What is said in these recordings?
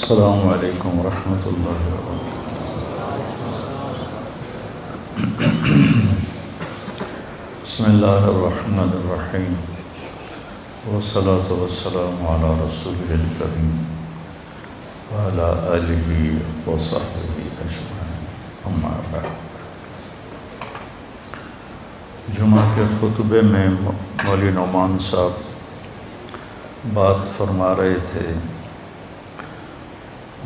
السلام علیکم ورحمۃ اللہ وبرکاتہ۔ بسم اللہ الرحمن الرحیم، والصلاة والسلام علی رسولہ الکریم وعلی آلہ وصحبہ اجمعین، اما بعد۔ جمعہ کے خطبے میں مولوی نعمان صاحب بات فرما رہے تھے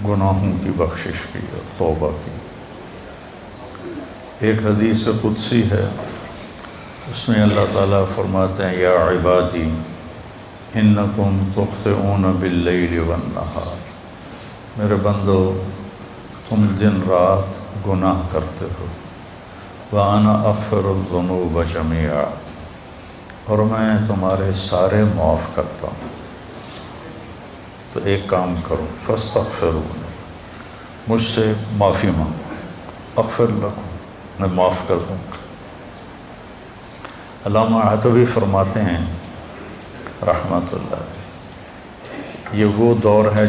گناہوں کی بخشش کی اور توبہ کی۔ ایک حدیث قدسی ہے، اس میں اللہ تعالیٰ فرماتے ہیں یا عبادی انکم تخطئون باللیل والنہار، میرے بندو تم دن رات گناہ کرتے ہو، وَأَنَا أَغْفِرُ الذُّنُوبَ جَمِيعًا، اور میں تمہارے سارے معاف کرتا ہوں۔ تو ایک کام کرو، فاستغفرونی، مجھ سے معافی مانگو، اغفر لکم، میں معاف کر دوں گا۔ علامہ عتبی فرماتے ہیں رحمۃ اللہ علیہ، یہ وہ دور ہے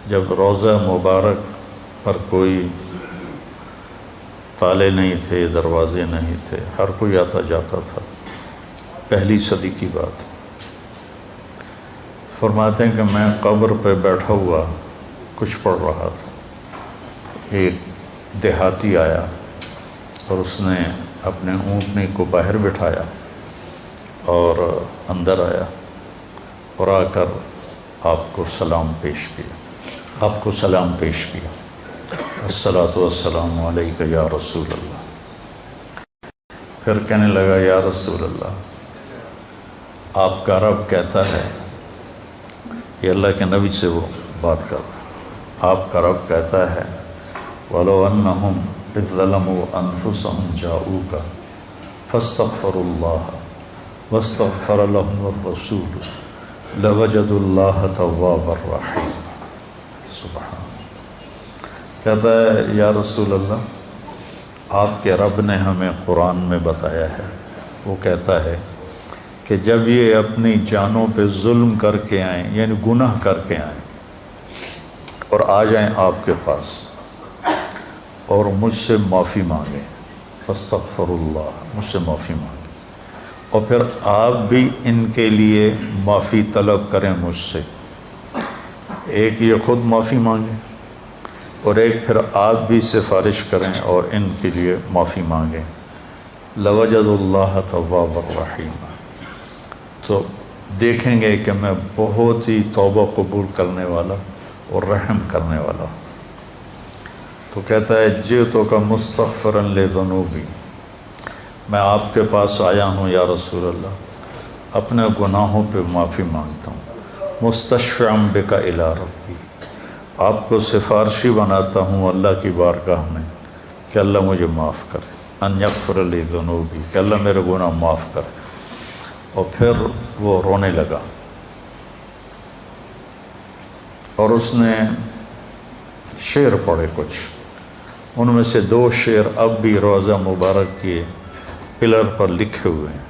جب روضہ مبارک پر کوئی تالے نہیں تھے، دروازے نہیں تھے، ہر کوئی آتا جاتا تھا، پہلی صدی کی بات۔ فرماتے ہیں کہ میں قبر پہ بیٹھا ہوا کچھ پڑھ رہا تھا، ایک دیہاتی آیا اور اس نے اپنے اونٹنی کو باہر بٹھایا اور اندر آیا اور آ کر آپ کو سلام پیش کیا، الصلاۃ والسلام علیک یا رسول اللہ۔ پھر کہنے لگا یا رسول اللہ، آپ کا رب کہتا ہے، یہ اللہ کے نبی سے وہ بات کر رہا ہے، آپ کا رب کہتا ہے وَلَوْ أَنَّهُمْ إِذْ ظَلَمُوا أَنفُسَهُمْ جَاءُوكَ فَاسْتَغْفَرُوا اللَّهَ وَاسْتَغْفَرَ لَهُمُ الرَّسُولُ لَوَجَدُوا اللَّهَ تَوَّابًا رَحِيمًا۔ سبحان، کہتا ہے یا رسول اللہ، آپ کے رب نے ہمیں قرآن میں بتایا ہے، وہ کہتا ہے کہ جب یہ اپنی جانوں پہ ظلم کر کے آئیں، یعنی گناہ کر کے آئیں اور آ جائیں آپ کے پاس اور مجھ سے معافی مانگیں، فاستغفر اللہ، مجھ سے معافی مانگیں، اور پھر آپ بھی ان کے لیے معافی طلب کریں مجھ سے، ایک یہ خود معافی مانگیں اور ایک پھر آپ بھی سفارش کریں اور ان کے لیے معافی مانگیں، لَوَجَدُوا اللَّهَ تَوَّابًا رَحِيمًا، تو دیکھیں گے کہ میں بہت ہی توبہ قبول کرنے والا اور رحم کرنے والا ہوں۔ تو کہتا ہے جئتک مستغفرا لذنوبی، میں آپ کے پاس آیا ہوں یا رسول اللہ، اپنے گناہوں پہ معافی مانگتا ہوں، مستشفعا بک الی ربی، آپ کو سفارشی بناتا ہوں اللہ کی بارگاہ میں کہ اللہ مجھے معاف کرے، ان یغفر لی ذنوبی، کہ اللہ میرے گناہ معاف کرے۔ اور پھر وہ رونے لگا اور اس نے شعر پڑھے کچھ، ان میں سے 2 شعر اب بھی روضہ مبارک کے پلر پر لکھے ہوئے ہیں۔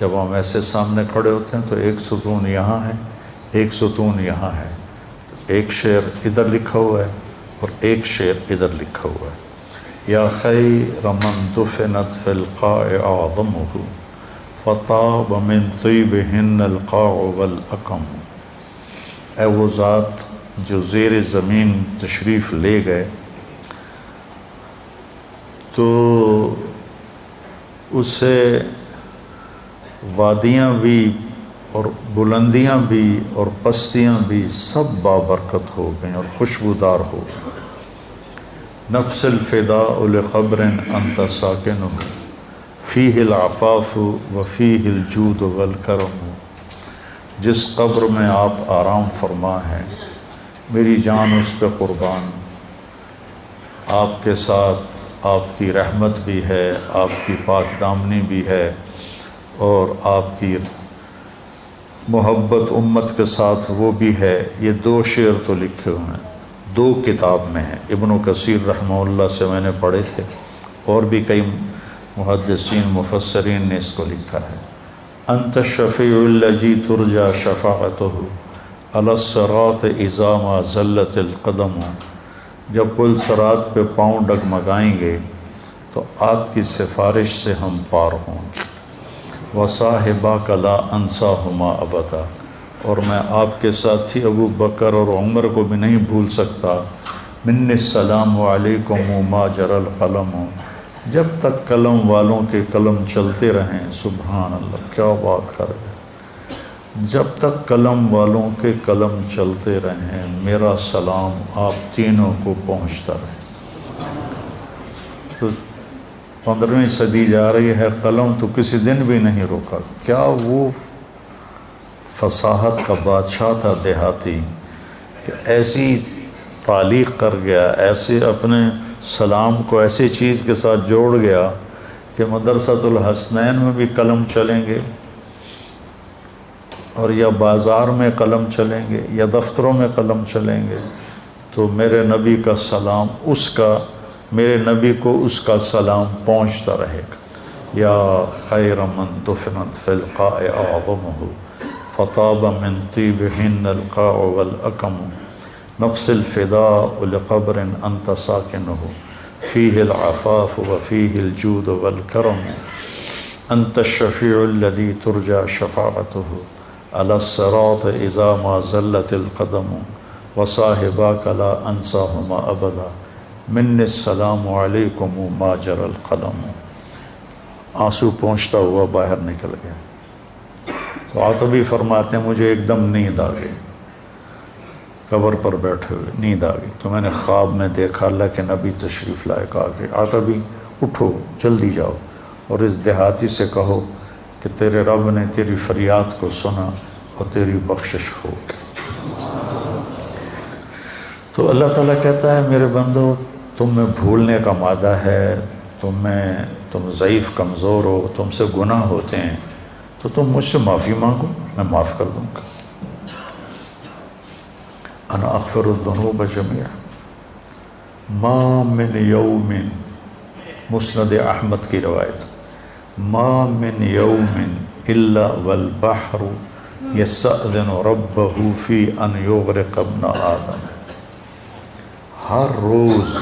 جب ہم ایسے سامنے کھڑے ہوتے ہیں تو ایک ستون یہاں ہے، ایک ستون یہاں ہے، ایک شعر ادھر لکھا ہوا ہے اور ایک شعر ادھر لکھا ہوا ہے، یا خیر من دفنت فی القاع اعظمہ فطاب من طیبہن القاع والاکم، اے وہ ذات جو زیر زمین تشریف لے گئے تو اسے وادیاں بھی اور بلندیاں بھی اور پستیاں بھی سب بابرکت ہو گئیں اور خوشبودار ہو گئیں۔ نفس الفداء لقبر انت ساکنہ فیہ العفاف وفیہ الجود والکرم، جس قبر میں آپ آرام فرما ہیں میری جان اس پہ قربان، آپ کے ساتھ آپ کی رحمت بھی ہے، آپ کی پاک دامنی بھی ہے، اور آپ کی محبت امت کے ساتھ وہ بھی ہے۔ یہ 2 شعر تو لکھے ہوئے ہیں، 2 کتاب میں ہیں، ابن کثیر رحمہ اللہ سے میں نے پڑھے تھے، اور بھی کئی محدثین مفسرین نے اس کو لکھا ہے۔ انت الشفیع الذی ترجى شفاعتہ، علی الصراط اذا ما زلت القدم، جب پل صراط پہ پاؤں ڈگمگائیں گے تو آپ کی سفارش سے ہم پار ہوں گے۔ وصاحباک لا انساہما ابدا، اور میں آپ کے ساتھی ابو بکر اور عمر کو بھی نہیں بھول سکتا۔ من السلام علیکم ما جرى القلم، جب تک قلم والوں کے قلم چلتے رہیں۔ سبحان اللہ، کیا بات کر رہے، جب تک قلم والوں کے قلم چلتے رہیں میرا سلام آپ تینوں کو پہنچتا رہے۔ تو 15ویں صدی جا رہی ہے، قلم تو کسی دن بھی نہیں روکا۔ کیا وہ فصاحت کا بادشاہ تھا دیہاتی کہ ایسی تعلیق کر گیا، ایسے اپنے سلام کو ایسی چیز کے ساتھ جوڑ گیا کہ مدرسۃ الحسنین میں بھی قلم چلیں گے، اور یا بازار میں قلم چلیں گے یا دفتروں میں قلم چلیں گے، تو میرے نبی کا سلام میرے نبی کو اس کا سلام پہنچتا رہے گا۔ یا خیر من دفنت فی القاع اعظمہ فطاب من طیبہن القاع والاکم، نفس الفداء لقبر انت ساکنہ فیہ العفاف وفیہ الجود والکرم، انت الشفیع الذی ترجى شفاعتہ علی الصراط اذا ما زلت القدم، وصاحباک لا انساہما ابدا، من السلام علیکم ما جرى القلم۔ آنسو پہنچتا ہوا باہر نکل گیا۔ تو عاطبی فرماتے ہیں مجھے ایک دم نیند آ گئی، قبر پر بیٹھے ہوئے نیند آ گئی، تو میں نے خواب میں دیکھا اللہ کے نبی تشریف لائے، کہا کہ عاطبی اٹھو جلدی جاؤ اور اس دیہاتی سے کہو کہ تیرے رب نے تیری فریاد کو سنا اور تیری بخشش ہو گئی۔ تو اللہ تعالیٰ کہتا ہے میرے بندو تم میں بھولنے کا مادہ ہے، تم ضعیف کمزور ہو، تم سے گناہ ہوتے ہیں، تو تم مجھ سے معافی مانگو، میں معاف کر دوں گا۔ انا اغفر الذنوب جميعا ما من یوم، مسند احمد کی روایت، ما من یوم الا والبحر یستأذن ربہ فی ان یغرق ابن آدم، ہر روز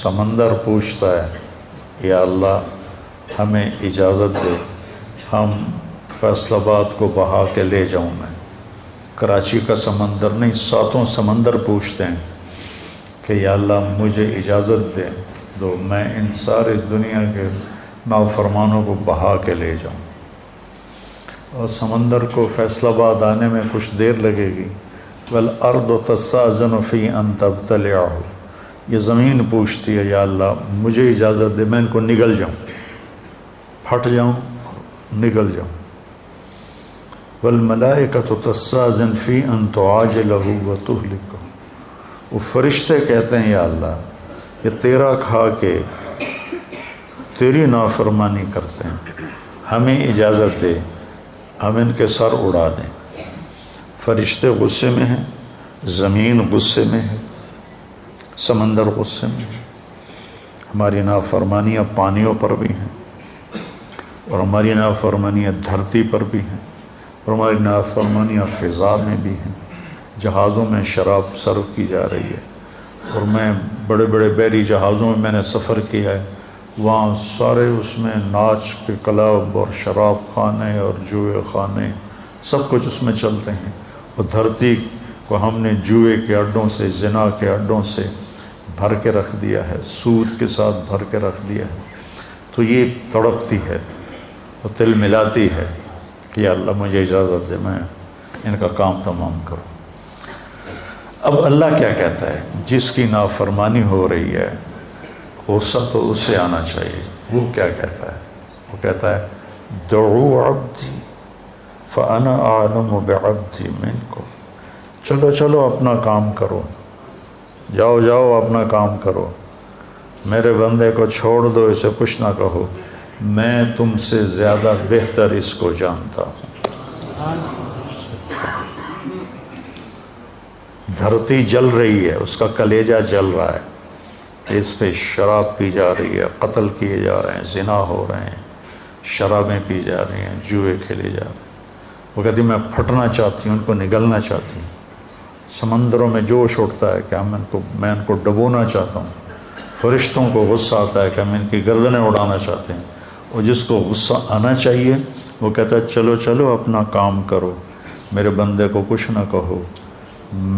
سمندر پوچھتا ہے یا اللہ ہمیں اجازت دے، ہم فیصل آباد کو بہا کے لے جاؤں میں۔ کراچی کا سمندر نہیں، 7 سمندر پوچھتے ہیں کہ یا اللہ مجھے اجازت دے دو میں ان سارے دنیا کے نافرمانوں کو بہا کے لے جاؤں۔ اور سمندر کو فیصل آباد آنے میں کچھ دیر لگے گی۔ والارض تستأذن فی ان تبتلعہ، یہ زمین پوچھتی ہے یا اللہ مجھے اجازت دے میں ان کو نگل جاؤں، پھٹ جاؤں، نگل جاؤں۔ والملائکۃ تستأذن فی ان تعاجلہ وتہلکہ، وہ فرشتے کہتے ہیں یا اللہ یہ تیرا کھا کے تیری نافرمانی کرتے ہیں، ہمیں اجازت دے ہم ان کے سر اڑا دیں۔ فرشتے غصے میں ہیں، زمین غصے میں ہے، سمندر غصے میں ہے، ہماری نافرمانیاں پانیوں پر بھی ہیں، اور ہماری نافرمانیاں دھرتی پر بھی ہیں، اور ہماری نافرمانیاں فضا میں بھی ہیں۔ جہازوں میں شراب سرو کی جا رہی ہے، اور میں بڑے بڑے بحری جہازوں میں نے سفر کیا ہے، وہاں سارے اس میں ناچ کے کلب اور شراب خانے اور جوئے خانے سب کچھ اس میں چلتے ہیں، اور دھرتی کو ہم نے جوئے کے اڈوں سے، زنا کے اڈوں سے بھر کے رکھ دیا ہے، سود کے ساتھ بھر کے رکھ دیا ہے۔ تو یہ تڑپتی ہے اور تل ملاتی ہے کہ یا اللہ مجھے اجازت دے میں ان کا کام تمام کروں۔ اب اللہ کیا کہتا ہے؟ جس کی نافرمانی ہو رہی ہے غصہ تو اس سے آنا چاہیے۔ وہ کیا کہتا ہے؟ وہ کہتا ہے دعوا عبدی فانا اعلم بعبدی منکم، چلو چلو اپنا کام کرو، جاؤ جاؤ اپنا کام کرو، میرے بندے کو چھوڑ دو، اسے کچھ نہ کہو، میں تم سے زیادہ بہتر اس کو جانتا ہوں۔ دھرتی جل رہی ہے، اس کا کلیجہ جل رہا ہے، اس پہ شراب پی جا رہی ہے، قتل کیے جا رہے ہیں، زنا ہو رہے ہیں، شرابیں پی جا رہی ہیں، جوئے کھیلے جا رہے ہیں۔ وہ کہتی میں پھٹنا چاہتی ہوں، ان کو نگلنا چاہتی ہوں، سمندروں میں جوش اٹھتا ہے کہ میں ان کو ڈبونا چاہتا ہوں، فرشتوں کو غصہ آتا ہے کہ ہم ان کی گردنیں اڑانا چاہتے ہیں، اور جس کو غصہ آنا چاہیے وہ کہتا ہے چلو چلو اپنا کام کرو، میرے بندے کو کچھ نہ کہو،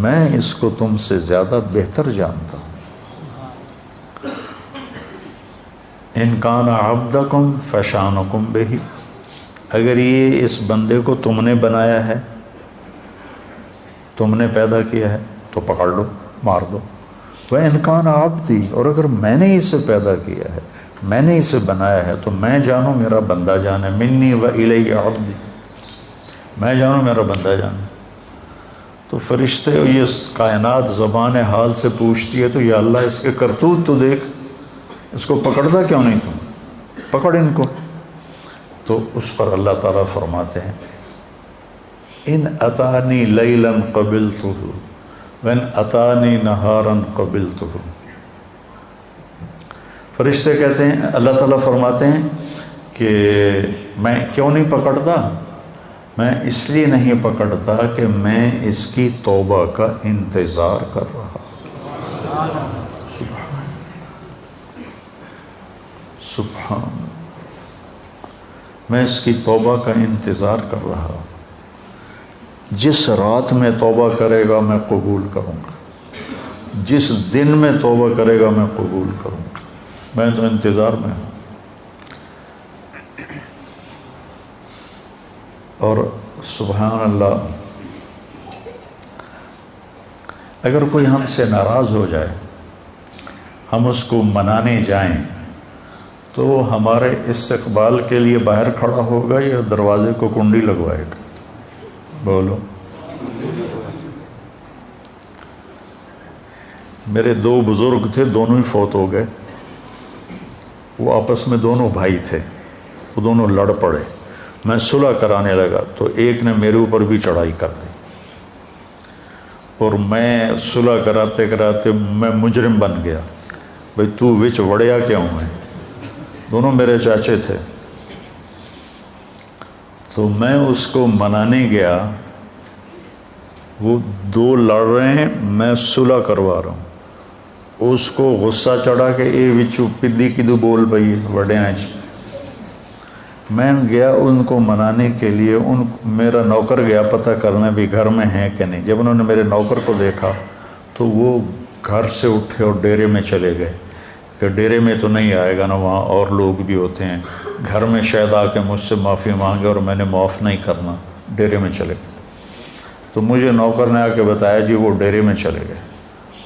میں اس کو تم سے زیادہ بہتر جانتا ہوں۔ ان کان عبدکم فشانکم بہ، اگر یہ اس بندے کو تم نے بنایا ہے، تم نے پیدا کیا ہے تو پکڑ لو، مار دو۔ وَإِنْ كَانَ عَبْدِي، اور اگر میں نے اسے پیدا کیا ہے، میں نے اسے بنایا ہے تو میں جانوں میرا بندہ جانے، منی وَإِلَيَّ عَبْدِي، میں جانوں میرا بندہ جانے۔ تو فرشتے یہ کائنات زبان حال سے پوچھتی ہے تو یا اللہ اس کے کرتوت تو دیکھ، اس کو پکڑتا کیوں نہیں تم، پکڑ ان کو۔ تو اس پر اللہ تعالیٰ فرماتے ہیں ان اتانی لیلا قبلتہ وان اتانی نہارا قبلتہ۔ فرشتے کہتے ہیں، اللہ تعالیٰ فرماتے ہیں کہ میں کیوں نہیں پکڑتا، میں اس لیے نہیں پکڑتا کہ میں اس کی توبہ کا انتظار کر رہا۔ سبحان، میں اس کی توبہ کا انتظار کر رہا۔ جس رات میں توبہ کرے گا میں قبول کروں گا، جس دن میں توبہ کرے گا میں قبول کروں گا، میں تو انتظار میں ہوں۔ اور سبحان اللہ، اگر کوئی ہم سے ناراض ہو جائے، ہم اس کو منانے جائیں تو ہمارے استقبال کے لیے باہر کھڑا ہوگا یا دروازے کو کنڈی لگوائے گا؟ بولو۔ میرے دو بزرگ تھے، دونوں ہی فوت ہو گئے، وہ آپس میں دونوں بھائی تھے، وہ دونوں لڑ پڑے، میں صلح کرانے لگا تو ایک نے میرے اوپر بھی چڑھائی کر دی، اور میں صلح کراتے کراتے میں مجرم بن گیا، بھئی تو وچ وڑیا کیوں ہے؟ دونوں میرے چاچے تھے۔ تو میں اس کو منانے گیا، وہ دو لڑ رہے ہیں، میں صلح کروا رہا ہوں، اس کو غصہ چڑھا کہ اے وچو پدی کدو بول پئی وڈیاں چ۔ میں گیا ان کو منانے کے لیے، میرا نوکر گیا پتہ کرنے بھی گھر میں ہیں کہ نہیں۔ جب انہوں نے میرے نوکر کو دیکھا تو وہ گھر سے اٹھے اور ڈیرے میں چلے گئے کہ ڈیرے میں تو نہیں آئے گا نا، وہاں اور لوگ بھی ہوتے ہیں، گھر میں شاید آ کے مجھ سے معافی مانگے اور میں نے معاف نہیں کرنا، ڈیرے میں چلے گئے۔ تو مجھے نوکر نے آ کے بتایا جی وہ ڈیرے میں چلے گئے،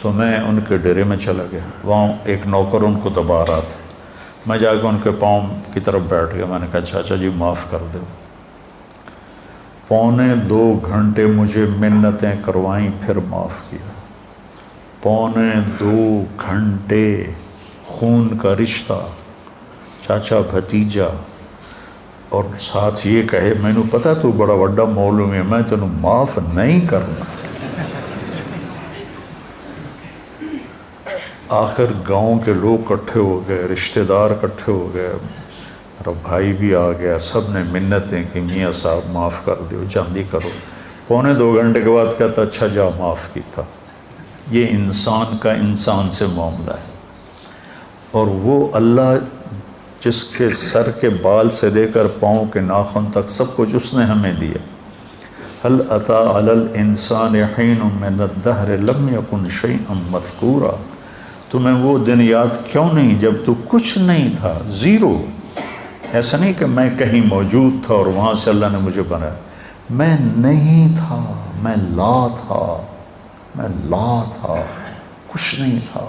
تو میں ان کے ڈیرے میں چلا گیا، وہاں ایک نوکر ان کو دبا رہا تھا، میں جا کے ان کے پاؤں کی طرف بیٹھ گیا، میں نے کہا چاچا جی معاف کر دو۔ 2.25 گھنٹے مجھے منتیں کروائیں، پھر معاف کیا۔ 2.25 گھنٹے خون کا رشتہ، چاچا بھتیجا، اور ساتھ یہ کہے میں نے پتا تو بڑا وڈا مولوی ہے، میں تینوں معاف نہیں کرنا۔ آخر گاؤں کے لوگ کٹھے ہو گئے، رشتہ دار کٹھے ہو گئے، میرا بھائی بھی آ گیا، سب نے منتیں کہ میاں صاحب معاف کر دیو، جلدی کرو۔ 2.25 گھنٹے کے بعد کہتا اچھا جا معاف کیتا۔ یہ انسان کا انسان سے معاملہ ہے، اور وہ اللہ جس کے سر کے بال سے لے کر پاؤں کے ناخن تک سب کچھ اس نے ہمیں دیا۔ هل اتى على الانسان حين من الدهر لم يكن شيئا مذكورا، تمہیں وہ دن یاد کیوں نہیں جب تو کچھ نہیں تھا، زیرو۔ ایسا نہیں کہ میں کہیں موجود تھا اور وہاں سے اللہ نے مجھے بنایا، میں نہیں تھا، میں لا تھا، میں لا تھا، کچھ نہیں تھا،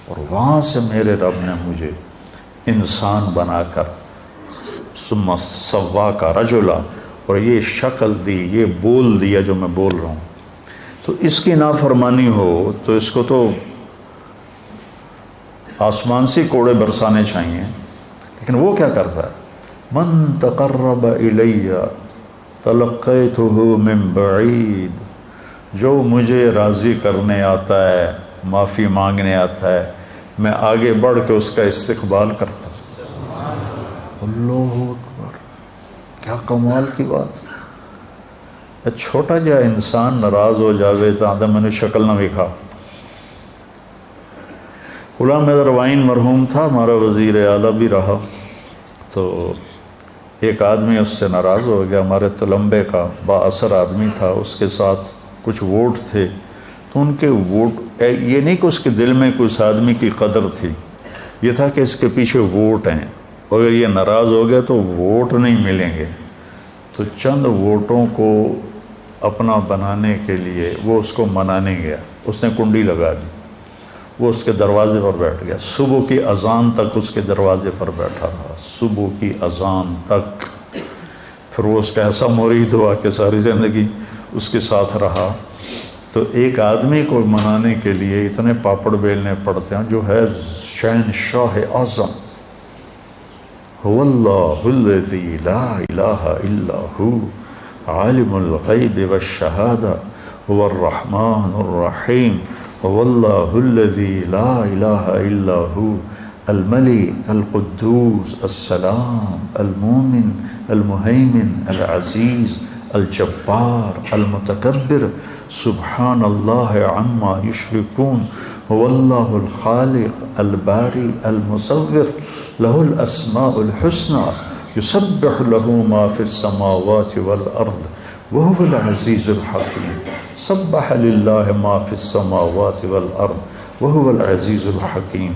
اور وہاں سے میرے رب نے مجھے انسان بنا کر ثم سواک رجلا، اور یہ شکل دی، یہ بول دیا جو میں بول رہا ہوں۔ تو اس کی نافرمانی ہو تو اس کو تو آسمان سے کوڑے برسانے چاہیے، لیکن وہ کیا کرتا ہے؟ من تقرب الی تلقیتہ من بعید، جو مجھے راضی کرنے آتا ہے، معافی مانگنے آتا ہے، میں آگے بڑھ کے اس کا استقبال کرتا ہوں۔ اللہ اکبر، کیا کمال کی بات! چھوٹا جا انسان ناراض ہو جاوے تو آدھا میں نے شکل نہ وکھا۔ غلام حیدر وائن مرحوم تھا، ہمارا وزیر اعلیٰ بھی رہا، تو ایک آدمی اس سے ناراض ہو گیا، ہمارے تلمبے کا با اثر آدمی تھا، اس کے ساتھ کچھ ووٹ تھے، تو ان کے ووٹ، یہ نہیں کہ اس کے دل میں کوئی اس آدمی کی قدر تھی، یہ تھا کہ اس کے پیچھے ووٹ ہیں، اگر یہ ناراض ہو گیا تو ووٹ نہیں ملیں گے، تو چند ووٹوں کو اپنا بنانے کے لیے وہ اس کو منانے گیا، اس نے کنڈی لگا دی، وہ اس کے دروازے پر بیٹھ گیا، صبح کی اذان تک اس کے دروازے پر بیٹھا رہا، صبح کی اذان تک، پھر وہ اس کا ایسا مرید ہوا کہ ساری زندگی اس کے ساتھ رہا۔ تو ایک آدمی کو منانے کے لیے اتنے پاپڑ بیلنے پڑتے ہیں، جو ہے شہنشاہ اعظم، هو اللہ الذی لا الہ الا ہو عالم الغیب والشہادہ هو الرحمن الرحیم هو اللہ الذی لا الہ الا ہو الملک القدوس السلام المومن المہیمن العزیز الجبار المتکبر سبحان اللہ عما یشرکون هو اللہ الخالق الباری المصور له الاسماء الحسنى يسبح له ما في السماوات والارض وهو العزيز الحكيم سبح لله ما في السماوات والارض وهو العزيز الحكيم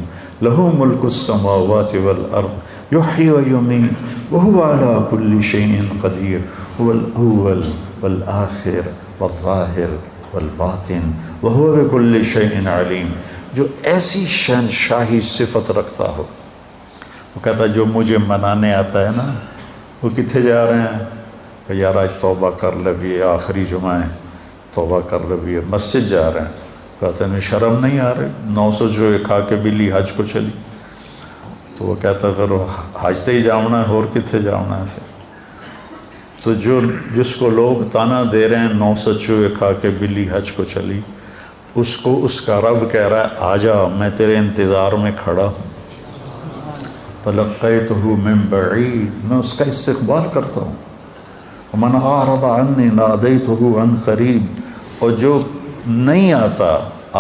له ملك السماوات والارض يحيي ويميت وهو على كل شيء قدير هو الاول والآخر والظاہر والباطن وهو بكل شيء علیم۔ جو ایسی شہنشاہی صفت رکھتا ہو، وہ کہتا ہے جو مجھے منانے آتا ہے نا، وہ کتنے جا رہے ہیں کہ یار آج توبہ کر لے بھی، آخری جمعہ ہے، توبہ کر لے بھی، مسجد جا رہے ہیں، کہتے ہیں شرم نہیں آ رہی، 900 جو کھا کے بلی حج کو چلی، تو وہ کہتا ہے پھر حج تے ہی جاؤنا ہے، اور کتنے جاؤنا ہے پھر؟ تو جس کو لوگ تانا دے رہے ہیں 900 چوہے کھا کے بلی حج کو چلی، اس کو اس کا رب کہہ رہا ہے آجا، میں تیرے انتظار میں کھڑا ہوں، فلقیتہ من بعید، میں اس کا استقبال کرتا ہوں، ومن اعرض عنی نادیتہ عن قریب، اور جو نہیں آتا،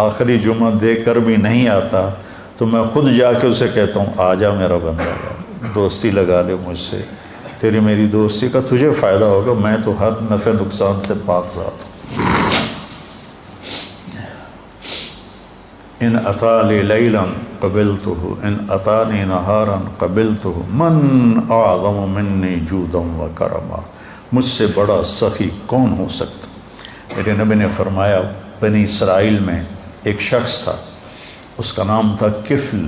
آخری جمعہ دے کر بھی نہیں آتا، تو میں خود جا کے اسے کہتا ہوں آجا میرا بندہ، دوستی لگا لے مجھ سے، تیری میری دوستی کا تجھے فائدہ ہوگا، میں تو ہر نفع نقصان سے پاک ذات ہوں۔ ان اتالی لیلا قبلتہ ان اتانی نہارا قبلتہ من اعظم منی جودا و کرما، مجھ سے بڑا سخی کون ہو سکتا؟ میرے نبی نے فرمایا بنی اسرائیل میں ایک شخص تھا، اس کا نام تھا کفل،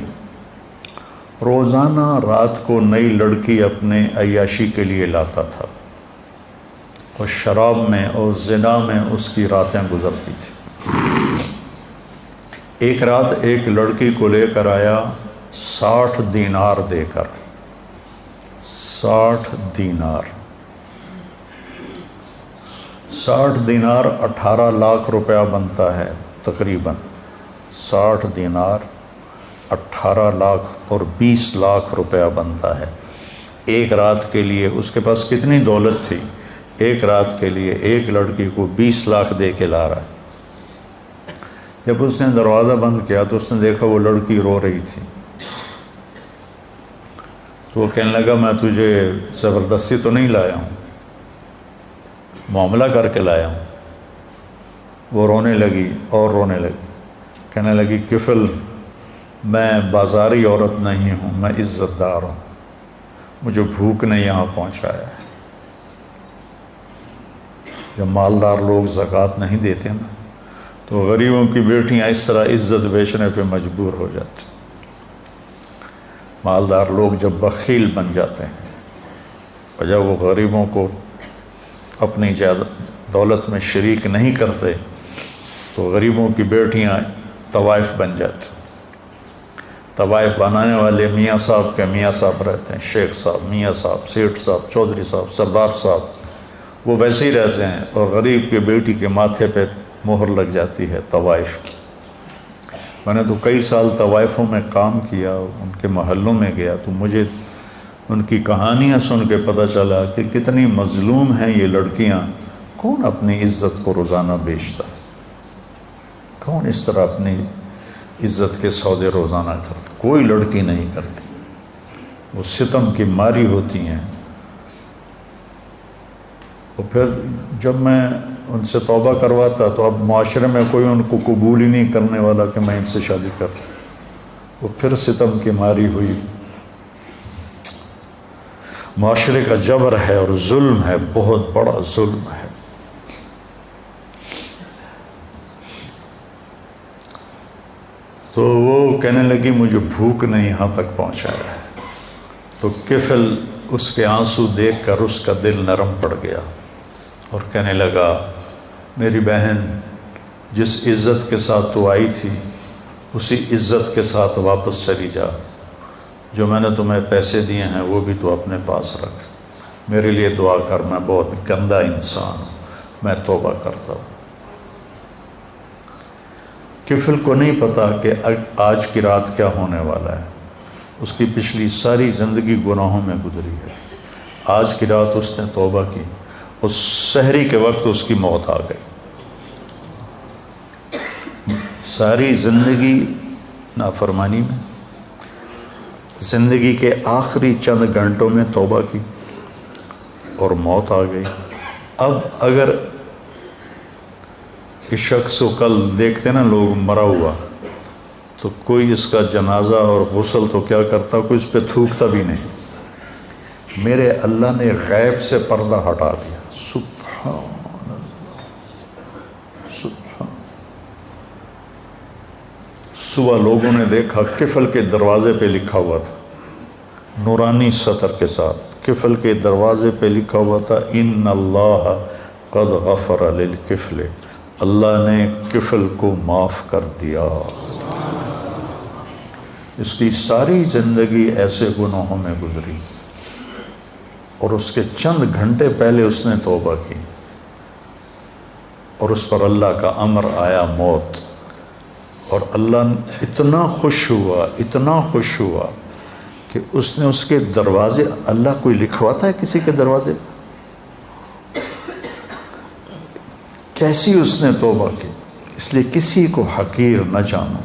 روزانہ رات کو نئی لڑکی اپنے عیاشی کے لیے لاتا تھا، اور شراب میں اور زنا میں اس کی راتیں گزرتی تھی۔ ایک رات ایک لڑکی کو لے کر آیا 60 دینار دے کر، 60 دینار 60 دینار 18 لاکھ روپیہ بنتا ہے تقریباً، 60 دینار 18 لاکھ اور 20 لاکھ روپیہ بنتا ہے ایک رات کے لیے۔ اس کے پاس کتنی دولت تھی، ایک رات کے لیے ایک لڑکی کو 20 لاکھ دے کے لا رہا ہے۔ جب اس نے دروازہ بند کیا تو اس نے دیکھا وہ لڑکی رو رہی تھی، تو وہ کہنے لگا میں تجھے زبردستی تو نہیں لایا ہوں، معاملہ کر کے لایا ہوں۔ وہ رونے لگی اور رونے لگی، کہنے لگی کفل میں بازاری عورت نہیں ہوں، میں عزت دار ہوں، مجھے بھوک نے یہاں پہنچایا ہے۔ جب مالدار لوگ زکوٰۃ نہیں دیتے نا تو غریبوں کی بیٹیاں اس طرح عزت بیچنے پہ مجبور ہو جاتی۔ مالدار لوگ جب بخیل بن جاتے ہیں اور جب وہ غریبوں کو اپنی دولت میں شریک نہیں کرتے تو غریبوں کی بیٹیاں طوائف بن جاتی۔ طوائف بنانے والے میاں صاحب کے میاں صاحب رہتے ہیں، شیخ صاحب، میاں صاحب، سیٹھ صاحب، چودھری صاحب، سردار صاحب، وہ ویسے ہی رہتے ہیں، اور غریب کی بیٹی کے ماتھے پہ مہر لگ جاتی ہے طوائف کی۔ میں نے تو کئی سال طوائفوں میں کام کیا، ان کے محلوں میں گیا تو مجھے ان کی کہانیاں سن کے پتہ چلا کہ کتنی مظلوم ہیں یہ لڑکیاں کون اپنی عزت کو روزانہ بیچتا ہے؟ کون اس طرح اپنی عزت کے سودے روزانہ کرتا؟ کوئی لڑکی نہیں کرتی. وہ ستم کی ماری ہوتی ہیں. تو پھر جب میں ان سے توبہ کرواتا تو اب معاشرے میں کوئی ان کو قبول ہی نہیں کرنے والا کہ میں ان سے شادی کروں. وہ پھر ستم کی ماری ہوئی. معاشرے کا جبر ہے اور ظلم ہے، بہت بڑا ظلم ہے. تو وہ کہنے لگی مجھے بھوک نے یہاں تک پہنچایا ہے. تو کفل اس کے آنسو دیکھ کر اس کا دل نرم پڑ گیا اور کہنے لگا میری بہن، جس عزت کے ساتھ تو آئی تھی اسی عزت کے ساتھ واپس چلی جا. جو میں نے تمہیں پیسے دیے ہیں وہ بھی تو اپنے پاس رکھ. میرے لیے دعا کر، میں بہت گندا انسان ہوں، میں توبہ کرتا ہوں. کفل کو نہیں پتا کہ آج کی رات کیا ہونے والا ہے. اس کی پچھلی ساری زندگی گناہوں میں گزری ہے. آج کی رات اس نے توبہ کی. اس سحری کے وقت اس کی موت آ گئی. ساری زندگی نافرمانی میں، زندگی کے آخری چند گھنٹوں میں توبہ کی اور موت آ گئی. اب اگر اس شخص کو کل دیکھتے نا لوگ مرا ہوا، تو کوئی اس کا جنازہ اور غسل تو کیا کرتا، کوئی اس پہ تھوکتا بھی نہیں. میرے اللہ نے غیب سے پردہ ہٹا دیا. سبحان اللہ، سبحان. صبح لوگوں نے دیکھا کفل کے دروازے پہ لکھا ہوا تھا نورانی سطر کے ساتھ. کفل کے دروازے پہ لکھا ہوا تھا ان اللہ قد غفر للکفل، اللہ نے کفل کو معاف کر دیا. اس کی ساری زندگی ایسے گناہوں میں گزری اور اس کے چند گھنٹے پہلے اس نے توبہ کی اور اس پر اللہ کا امر آیا موت. اور اللہ اتنا خوش ہوا، اتنا خوش ہوا کہ اس نے اس کے دروازے، اللہ کوئی لکھواتا ہے کسی کے دروازے؟ کیسی اس نے توبہ کی. اس لیے کسی کو حقیر نہ جانو،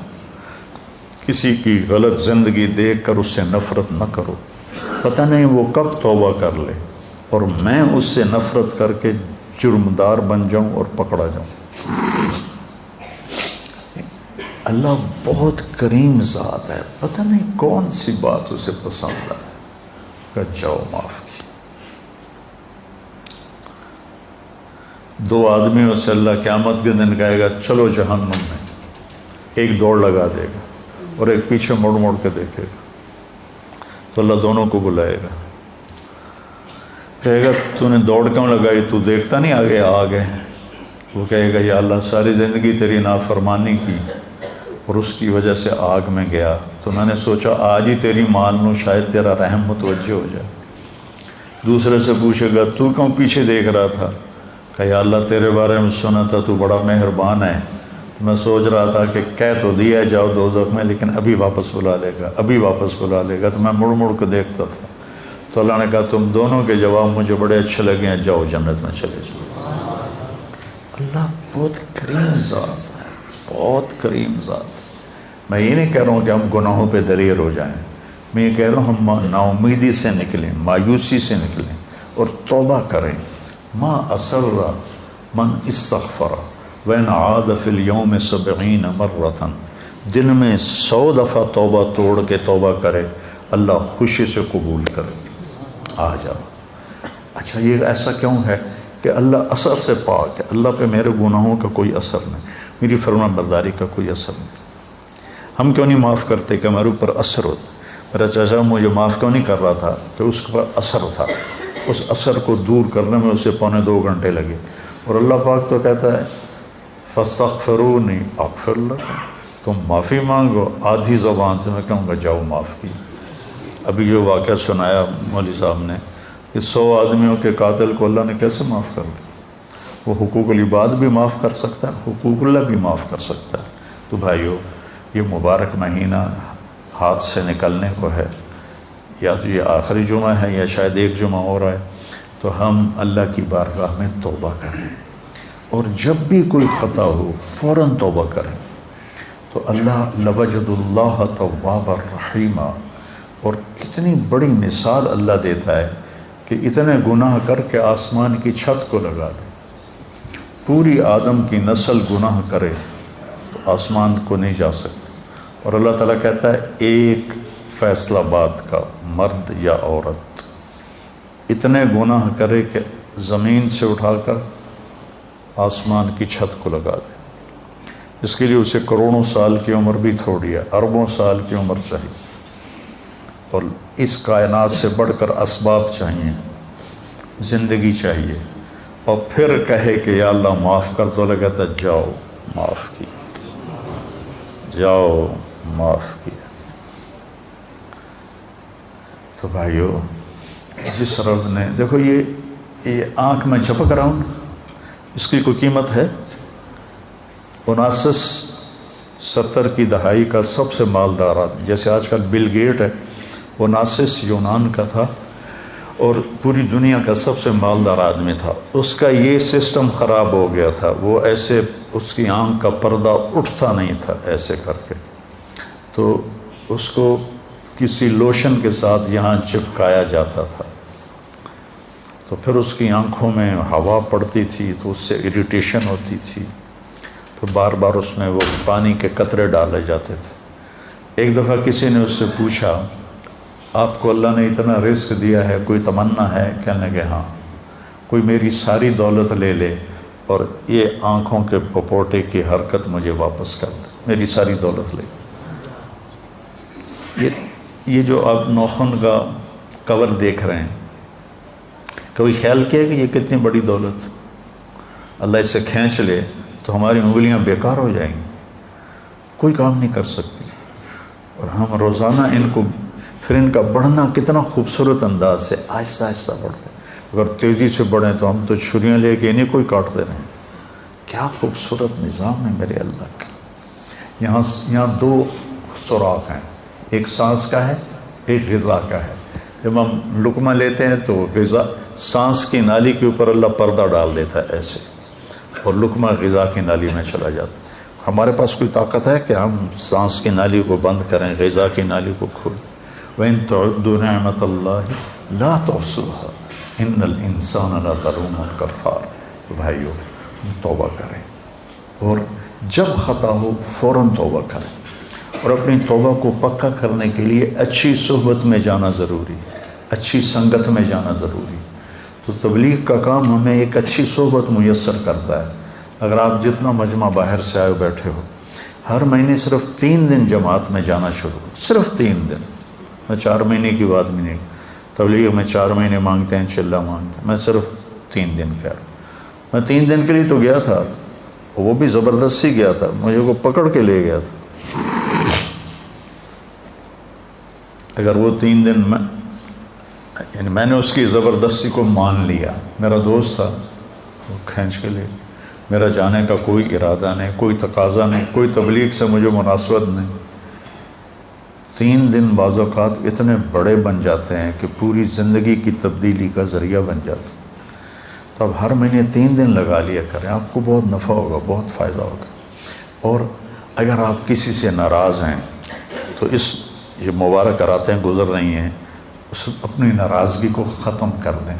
کسی کی غلط زندگی دیکھ کر اس سے نفرت نہ کرو. پتہ نہیں وہ کب توبہ کر لے اور میں اس سے نفرت کر کے جرمدار بن جاؤں اور پکڑا جاؤں. اللہ بہت کریم ذات ہے، پتہ نہیں کون سی بات اسے پسند ہے کہ جاؤ معاف کی. دو آدمیوں سے اللہ قیامت کے دن کہے گا چلو جہنم میں. ایک دوڑ لگا دے گا اور ایک پیچھے مڑ مڑ کے دیکھے گا. تو اللہ دونوں کو بلائے گا، کہے گا تو نے دوڑ کیوں لگائی، تو دیکھتا نہیں آگے آ گئے. وہ کہے گا یا اللہ ساری زندگی تیری نافرمانی کی اور اس کی وجہ سے آگ میں گیا، تو میں نے سوچا آج ہی تیری مان لوں، شاید تیرا رحم متوجہ ہو جائے. دوسرے سے پوچھے گا تو کیوں پیچھے دیکھ رہا تھا، کہ یا اللہ تیرے بارے میں سنا تھا تو بڑا مہربان ہے، میں سوچ رہا تھا کہ کہہ تو دیا جاؤ دوزخ میں لیکن ابھی واپس بلا لے گا، ابھی واپس بلا لے گا، تو میں مڑ مڑ کے دیکھتا تھا. تو اللہ نے کہا تم دونوں کے جواب مجھے بڑے اچھے لگے ہیں، جاؤ جنت میں چلے جاؤ. اللہ بہت کریم ذات ہے، بہت کریم ذات ہے. میں یہ نہیں کہہ رہا ہوں کہ ہم گناہوں پہ دلیر ہو جائیں، میں یہ کہہ رہا ہوں ہم نا امیدی سے نکلیں، مایوسی سے نکلیں اور توبہ کریں. ما اسر من استغفر وین عاد فی اليوم 70 مرۃ، دن میں 100 دفعہ توبہ توڑ کے توبہ کرے اللہ خوشی سے قبول کرے. آ جاؤ. اچھا یہ ایسا کیوں ہے کہ اللہ اثر سے پاک ہے، اللہ پہ میرے گناہوں کا کوئی اثر نہیں، میری فرما برداری کا کوئی اثر نہیں. ہم کیوں نہیں معاف کرتے کہ ہمارے اوپر اثر ہوتا. میرا چچا مجھے معاف کیوں نہیں کر رہا تھا کہ اس پر اثر تھا، اس اثر کو دور کرنے میں اسے 2.25 گھنٹے لگے. اور اللہ پاک تو کہتا ہے فاستغفرونی اغفر لکم، تم معافی مانگو. آدھی زبان سے میں کہوں گا جاؤ معاف کی. ابھی جو واقعہ سنایا مولوی صاحب نے کہ 100 آدمیوں کے قاتل کو اللہ نے کیسے معاف کر دیا. وہ حقوق العباد بھی معاف کر سکتا ہے، حقوق اللہ بھی معاف کر سکتا ہے. تو بھائیو یہ مبارک مہینہ ہاتھ سے نکلنے کو ہے، یا تو یہ آخری جمعہ ہے یا شاید ایک جمعہ اور ہے، تو ہم اللہ کی بارگاہ میں توبہ کریں. اور جب بھی کوئی خطا ہو فوراً توبہ کریں تو اللہ لوجد اللہ توابا رحیما. اور کتنی بڑی مثال اللہ دیتا ہے کہ اتنے گناہ کر کے آسمان کی چھت کو لگا دے. پوری آدم کی نسل گناہ کرے تو آسمان کو نہیں جا سکتے. اور اللہ تعالیٰ کہتا ہے ایک فیصلہ بات کا مرد یا عورت اتنے گناہ کرے کہ زمین سے اٹھا کر آسمان کی چھت کو لگا دے. اس کے لیے اسے کروڑوں سال کی عمر بھی تھوڑی ہے، اربوں سال کی عمر چاہیے. اور اس کائنات سے بڑھ کر اسباب چاہیے، زندگی چاہیے. اور پھر کہے کہ یا اللہ معاف کر، تو اللہ کہتا ہے جاؤ معاف کی، جاؤ معاف کیا. تو بھائیو، جس رب نے دیکھو یہ آنکھ میں چپک رہا ہوں، اس کی کوئی قیمت ہے؟ 1970 کی دہائی کا سب سے مالدار آدمی، جیسے آج کل بل گیٹ ہے، 19 یونان کا تھا اور پوری دنیا کا سب سے مالدار آدمی تھا. اس کا یہ سسٹم خراب ہو گیا تھا، وہ ایسے اس کی آنکھ کا پردہ اٹھتا نہیں تھا ایسے کر کے. تو اس کو کسی لوشن کے ساتھ یہاں چپکایا جاتا تھا، تو پھر اس کی آنکھوں میں ہوا پڑتی تھی تو اس سے اریٹیشن ہوتی تھی. پھر بار بار اس میں وہ پانی کے قطرے ڈالے جاتے تھے. ایک دفعہ کسی نے اس سے پوچھا آپ کو اللہ نے اتنا رزق دیا ہے، کوئی تمنا ہے؟ کہنے لگے ہاں، کوئی میری ساری دولت لے لے اور یہ آنکھوں کے پپوٹے کی حرکت مجھے واپس کر دے، میری ساری دولت لے. یہ جو آپ ناخن کا کور دیکھ رہے ہیں، کبھی خیال کیا کہ یہ کتنی بڑی دولت، اللہ اسے کھینچ لے تو ہماری انگلیاں بیکار ہو جائیں گی، کوئی کام نہیں کر سکتی. اور ہم روزانہ ان کو، پھر ان کا بڑھنا کتنا خوبصورت انداز سے آہستہ آہستہ بڑھتے ہیں. اگر تیزی سے بڑھیں تو ہم تو چھریاں لے کے انہیں کوئی کاٹتے رہیں. کیا خوبصورت نظام ہے میرے اللہ کا. یہاں 2 سوراخ ہیں، ایک سانس کا ہے، ایک غذا کا ہے. جب ہم لقمہ لیتے ہیں تو غذا، سانس کی نالی کے اوپر اللہ پردہ ڈال دیتا ہے ایسے، اور لقمہ غذا کی نالی میں چلا جاتا ہے. ہمارے پاس کوئی طاقت ہے کہ ہم سانس کی نالی کو بند کریں، غذا کی نالی کو کھولیں؟ وَإِن تَعُدُّوا نِعْمَةَ اللَّهِ لَا تُحْصُوهَا إِنَّ الْإِنسَانَ لَظَلُومٌ كَفَّارٌ. تو بھائیو، توبہ کریں، اور جب خطا ہو فوراً توبہ کریں. اور اپنی توبہ کو پکا کرنے کے لیے اچھی صحبت میں جانا ضروری ہے، اچھی سنگت میں جانا ضروری. تو تبلیغ کا کام ہمیں ایک اچھی صحبت میسر کرتا ہے. اگر آپ جتنا مجمع باہر سے آئے بیٹھے ہو، ہر مہینے صرف 3 دن جماعت میں جانا شروع کرو، صرف 3 دن. میں 4 مہینے کی بات بھی نہیں، تبلیغ میں 4 مہینے مانگتے ہیں، چلہ مانگتے ہیں. میں صرف 3 دن کہہ رہا ہوں. میں 3 دن کے لیے تو گیا تھا، وہ بھی زبردستی گیا تھا، مجھے کو پکڑ کے لے گیا تھا. اگر وہ 3 دن یعنی میں نے اس کی زبردستی کو مان لیا، میرا دوست تھا، وہ کھینچ کے لے، میرا جانے کا کوئی ارادہ نہیں، کوئی تقاضا نہیں، کوئی تبلیغ سے مجھے مناسبت نہیں. 3 دن بعض اوقات اتنے بڑے بن جاتے ہیں کہ پوری زندگی کی تبدیلی کا ذریعہ بن جاتے ہیں. تو اب ہر مہینے 3 دن لگا لیا کریں، آپ کو بہت نفع ہوگا، بہت فائدہ ہوگا. اور اگر آپ کسی سے ناراض ہیں تو یہ مبارک راتیں گزر رہی ہیں، اپنی ناراضگی کو ختم کر دیں،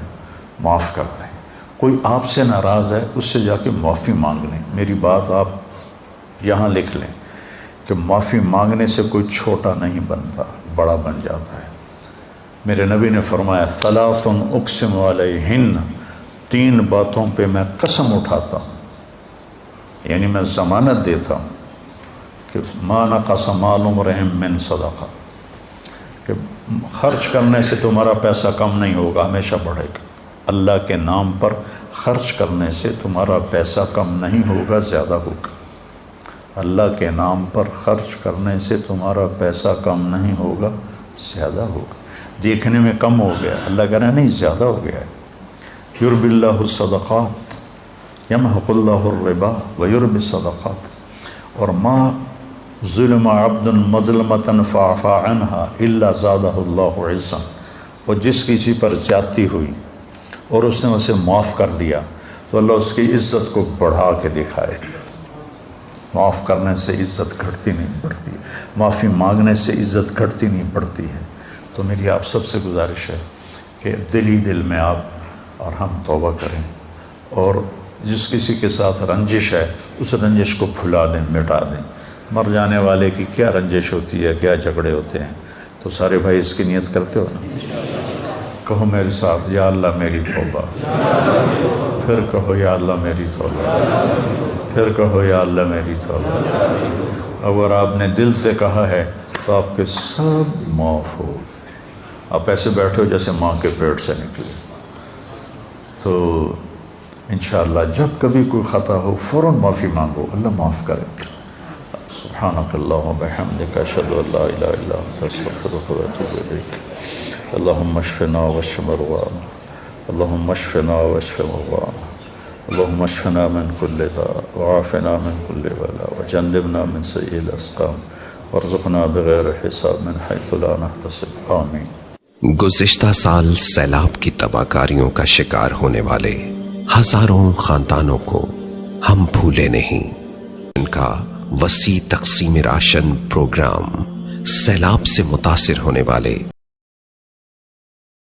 معاف کر دیں. کوئی آپ سے ناراض ہے، اس سے جا کے معافی مانگ لیں. میری بات آپ یہاں لکھ لیں کہ معافی مانگنے سے کوئی چھوٹا نہیں بنتا، بڑا بن جاتا ہے. میرے نبی نے فرمایا 3 اقسم علیہن، 3 باتوں پہ میں قسم اٹھاتا ہوں، یعنی میں ضمانت دیتا ہوں کہ ما نقص مال امرئ من صدقہ، کہ خرچ کرنے سے تمہارا پیسہ کم نہیں ہوگا، ہمیشہ بڑھے گا. اللہ کے نام پر خرچ کرنے سے تمہارا پیسہ کم نہیں ہوگا، زیادہ ہوگا. اللہ کے نام پر خرچ کرنے سے تمہارا پیسہ کم نہیں ہوگا، زیادہ ہوگا. دیکھنے میں کم ہو گیا، اللہ کہہ رہا ہے نہیں، زیادہ ہو گیا ہے. یربی اللہ الصدقات یمحق اللہ الربا ویربی الصدقات. اور ما ظلم عبد مظلمۃ فعفى عنها الا زادہ اللہ عزا. اور جس کسی پر زیادتی ہوئی اور اس نے اسے معاف کر دیا تو اللہ اس کی عزت کو بڑھا کے دکھائے گا۔ معاف کرنے سے عزت گھٹتی نہیں بڑھتی، معافی مانگنے سے عزت گھٹتی نہیں بڑھتی ہے۔ تو میری آپ سب سے گزارش ہے کہ دل دل میں آپ اور ہم توبہ کریں، اور جس کسی کے ساتھ رنجش ہے اس رنجش کو بھلا دیں، مٹا دیں۔ مر جانے والے کی کیا رنجش ہوتی ہے، کیا جھگڑے ہوتے ہیں، تو سارے بھائی اس کی نیت کرتے ہو نا؟ کہو میرے ساتھ، یا اللہ میری توبہ، پھر کہو یا اللہ میری توبہ، پھر کہو یا اللہ میری توبہ۔ اگر آپ نے دل سے کہا ہے تو آپ کے سب معاف ہو۔ آپ ایسے بیٹھے ہو جیسے ماں کے پیٹ سے نکلے۔ تو انشاءاللہ جب کبھی کوئی خطا ہو فوراً معافی مانگو، اللہ معاف کرے گا۔ سبحانک اللہم و بحمدک، اشہد ان لا الہ الا انت، استغفرک و اتوب الیک۔ اللہم اشفنا واشف مرضانا، اللہم اشفنا واشف مرضانا، اللہم اشفنا من کل داء وعافنا من کل بلاء وجنبنا من سیئ الاسقام وارزقنا بغیر حساب من حیث لا نحتسب، آمین۔ گزشتہ سال سیلاب کی تباہ کاریوں کا شکار ہونے والے ہزاروں خاندانوں کو ہم بھولے نہیں۔ ان کا وسیع تقسیم راشن پروگرام سیلاب سے متاثر ہونے والے